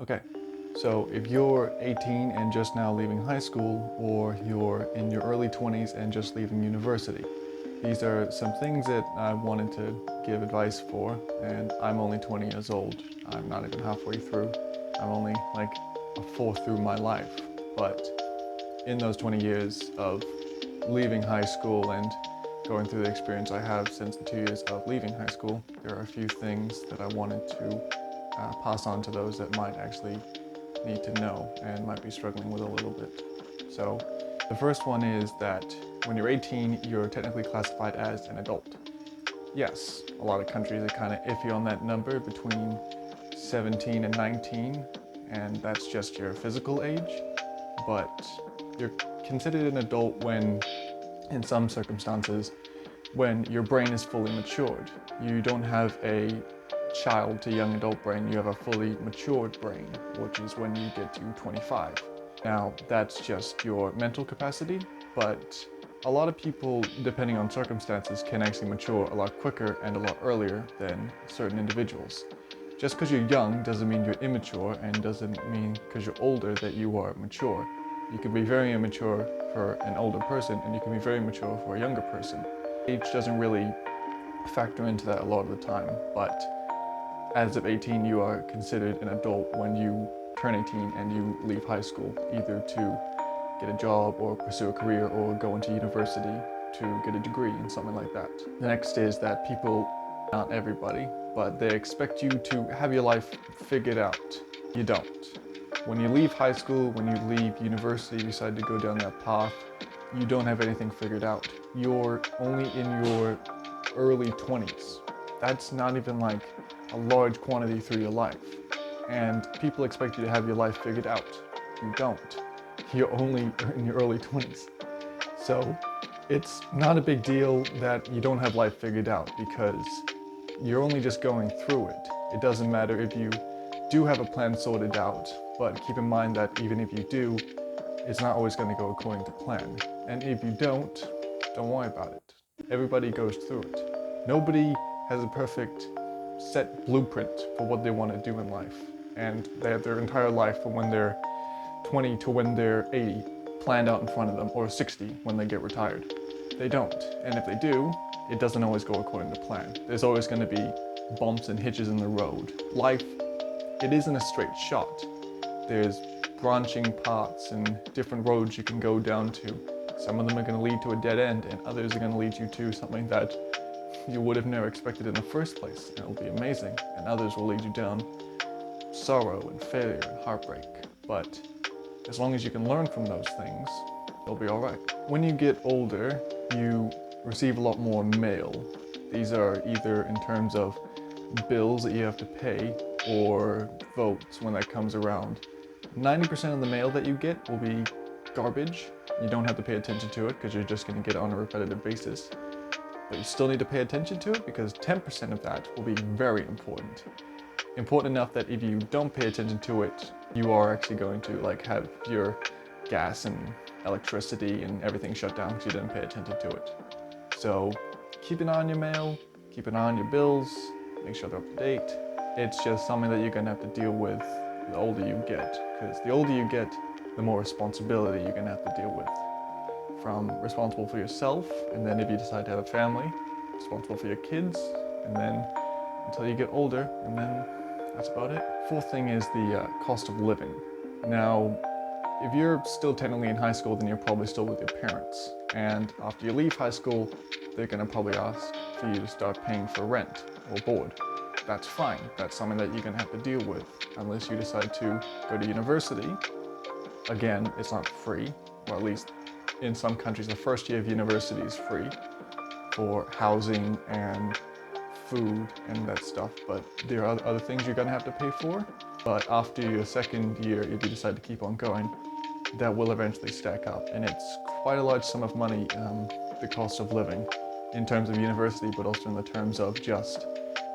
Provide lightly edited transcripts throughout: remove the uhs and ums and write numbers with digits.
Okay, so if you're 18 and just now leaving high school, or you're in your early 20s and just leaving university, these are some things that I wanted to give advice for, and I'm only 20 years old. I'm not even halfway through. I'm only like a fourth through my life. But in those 20 years of leaving high school and going through the experience I have since the 2 years of leaving high school, there are a few things that I wanted to pass on to those that might actually need to know and might be struggling with a little bit. So, the first one is that when you're 18, you're technically classified as an adult. Yes, a lot of countries are kind of iffy on that number between 17 and 19, and that's just your physical age. But you're considered an adult when, in some circumstances, when your brain is fully matured. You don't have a child to young adult brain, you have a fully matured brain, which is when you get to 25. Now, that's just your mental capacity, but a lot of people, depending on circumstances, can actually mature a lot quicker and a lot earlier than certain individuals. Just because you're young doesn't mean you're immature, and doesn't mean because you're older that you are mature. You can be very immature for an older person, and you can be very mature for a younger person. Age doesn't really factor into that a lot of the time, but as of 18, you are considered an adult when you turn 18 and you leave high school, either to get a job or pursue a career or go into university to get a degree in something like that. The next is that people, not everybody, but they expect you to have your life figured out. You don't. When you leave high school, when you leave university, you decide to go down that path, you don't have anything figured out. You're only in your early 20s. That's not even like a large quantity through your life. And people expect you to have your life figured out. You don't. You're only in your early 20s. So it's not a big deal that you don't have life figured out, because you're only just going through it. It doesn't matter if you do have a plan sorted out, but keep in mind that even if you do, it's not always going to go according to plan. And if you don't worry about it. Everybody goes through it. Nobody has a perfect set blueprint for what they want to do in life. And they have their entire life from when they're 20 to when they're 80 planned out in front of them, or 60 when they get retired. They don't. And if they do, it doesn't always go according to plan. There's always going to be bumps and hitches in the road. Life, it isn't a straight shot. There's branching paths and different roads you can go down to. Some of them are going to lead to a dead end, and others are going to lead you to something that you would have never expected in the first place, and it'll be amazing. And others will lead you down sorrow and failure and heartbreak. But as long as you can learn from those things, you'll be alright. When you get older, you receive a lot more mail. These are either in terms of bills that you have to pay, or votes when that comes around. 90% of the mail that you get will be garbage. You don't have to pay attention to it because you're just going to get it on a repetitive basis. But you still need to pay attention to it, because 10% of that will be very important. Important enough that if you don't pay attention to it, you are actually going to have your gas and electricity and everything shut down because you didn't pay attention to it. So keep an eye on your mail, keep an eye on your bills, make sure they're up to date. It's just something that you're going to have to deal with the older you get, because the older you get, the more responsibility you're going to have to deal with. From responsible for yourself, and then if you decide to have a family, responsible for your kids, and then until you get older, and then that's about it. Fourth thing is the cost of living. Now, if you're still technically in high school, then you're probably still with your parents. And after you leave high school, they're gonna probably ask for you to start paying for rent or board. That's fine. That's something that you're gonna have to deal with unless you decide to go to university. Again, it's not free, or at least in some countries, the first year of university is free for housing and food and that stuff, but there are other things you're gonna have to pay for. But after your second year, if you decide to keep on going, that will eventually stack up, and it's quite a large sum of money, the cost of living, in terms of university, but also in the terms of just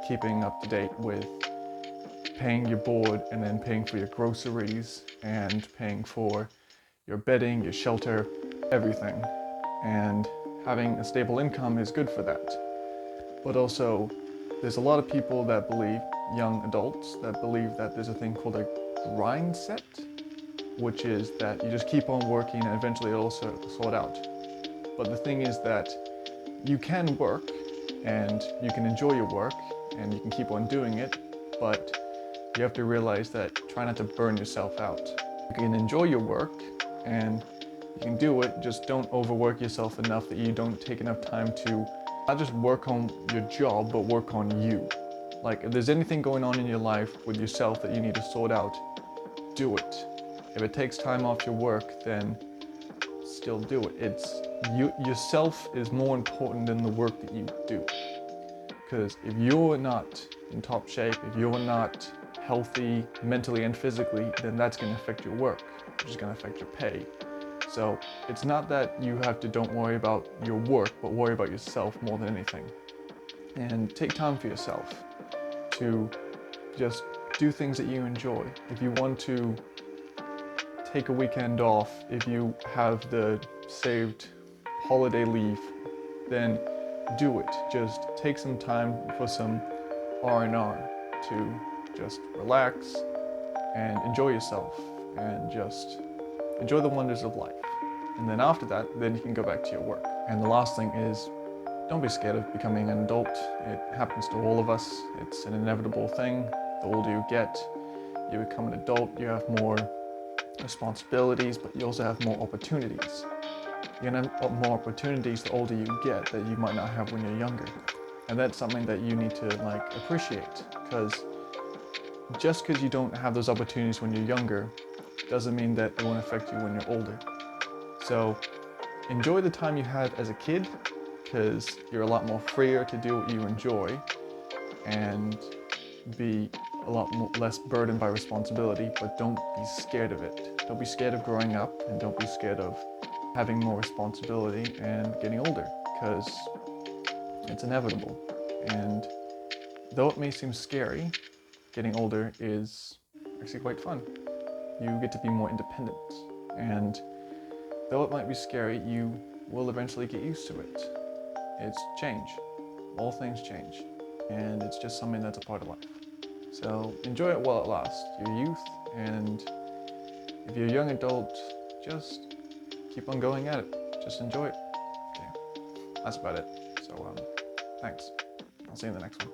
keeping up to date with paying your board, and then paying for your groceries, and paying for your bedding, your shelter, everything. And having a stable income is good for that. But also, there's a lot of people that believe, young adults, that believe that there's a thing called a grind set, which is that you just keep on working and eventually it'll sort out. But the thing is that you can work and you can enjoy your work and you can keep on doing it, but you have to realize that try not to burn yourself out. You can enjoy your work and you can do it, just don't overwork yourself enough that you don't take enough time to not just work on your job, but work on you. Like if there's anything going on in your life with yourself that you need to sort out, do it. If it takes time off your work, then still do it. It's yourself is more important than the work that you do. Because if you're not in top shape, if you're not healthy mentally and physically, then that's going to affect your work, which is going to affect your pay. So it's not that you have to don't worry about your work, but worry about yourself more than anything. And take time for yourself to just do things that you enjoy. If you want to take a weekend off, if you have the saved holiday leave, then do it. Just take some time for some R&R to just relax and enjoy yourself and just enjoy the wonders of life. And then after that, then you can go back to your work. And the last thing is, don't be scared of becoming an adult. It happens to all of us. It's an inevitable thing. The older you get, you become an adult, you have more responsibilities, but you also have more opportunities. You're gonna have more opportunities the older you get that you might not have when you're younger. And that's something that you need to appreciate, because just because you don't have those opportunities when you're younger doesn't mean that it won't affect you when you're older. So enjoy the time you had as a kid, because you're a lot more freer to do what you enjoy and be a lot less burdened by responsibility, but don't be scared of it. Don't be scared of growing up, and don't be scared of having more responsibility and getting older, because it's inevitable. And though it may seem scary, getting older is actually quite fun. You get to be more independent, and though it might be scary, you will eventually get used to it. It's change. All things change, and it's just something that's a part of life. So enjoy it while it lasts, your youth, and if you're a young adult, just keep on going at it. Just enjoy it. Okay, that's about it. So thanks. I'll see you in the next one.